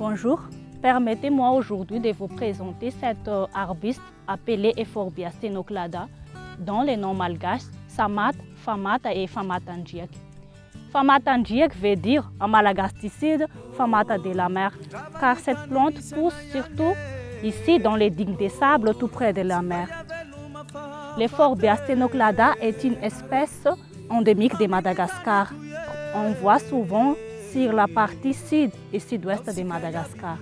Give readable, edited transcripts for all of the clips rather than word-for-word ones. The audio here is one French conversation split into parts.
Bonjour, permettez-moi aujourd'hui de vous présenter cet arbuste appelé Euphorbia stenoklada, dont les noms malgaches Samat, Famata et Famatangiek. Famatangiek veut dire en malagasticide Famata de la mer, car cette plante pousse surtout ici dans les digues de sable tout près de la mer. L'Euphorbia stenoklada est une espèce endémique de Madagascar. On voit souvent sur la partie sud et sud-ouest de Madagascar.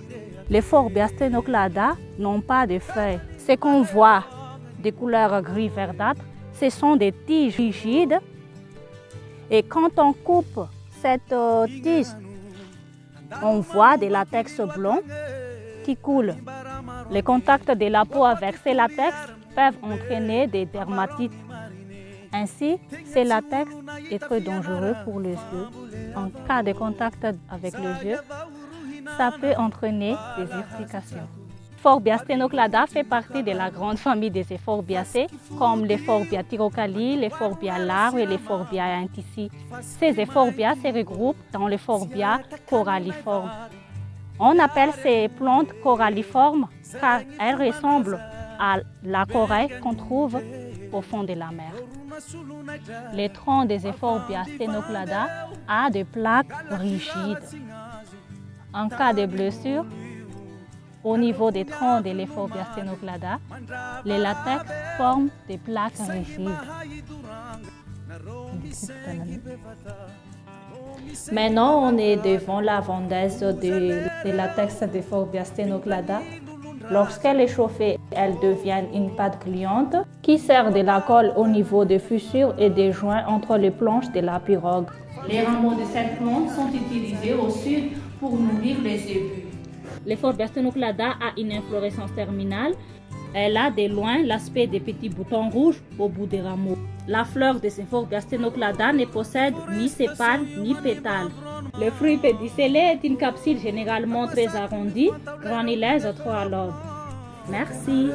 Les Euphorbia stenoklada n'ont pas de feuilles. Ce qu'on voit de couleur gris verdâtre, ce sont des tiges rigides. Et quand on coupe cette tige, on voit des latex blancs qui coulent. Le contact de la peau avec ces latex peuvent entraîner des dermatites. Ainsi, ces latex est très dangereux pour les yeux. En cas de contact avec les yeux, ça peut entraîner des urtications. L'Euphorbia stenoklada fait partie de la grande famille des Euphorbiacées, comme l'Euphorbia tyrocali, l'Euphorbia larve et l'Euphorbia antici. Ces Euphorbia se regroupent dans l'Euphorbia coralliforme. On appelle ces plantes coralliformes car elles ressemblent à la corail qu'on trouve au fond de la mer. Le tronc des Euphorbia stenoklada a des plaques rigides. En cas de blessure, au niveau des troncs de l'Euphorbia stenoklada, les latex forment des plaques rigides. Maintenant, on est devant la vendaise de latex d'Euphorbia stenoklada. Lorsqu'elle est chauffée, elle devient une pâte gluante qui sert de la colle au niveau des fissures et des joints entre les planches de la pirogue. Les rameaux de cette plante sont utilisés au sud pour nourrir les ébus. L'Euphorbia stenoklada a une inflorescence terminale. Elle a de loin l'aspect des petits boutons rouges au bout des rameaux. La fleur de Euphorbia stenoklada ne possède ni sépales ni pétales. Le fruit pédicellé est une capsule généralement très arrondie, granulaire à 3 lobes. Merci.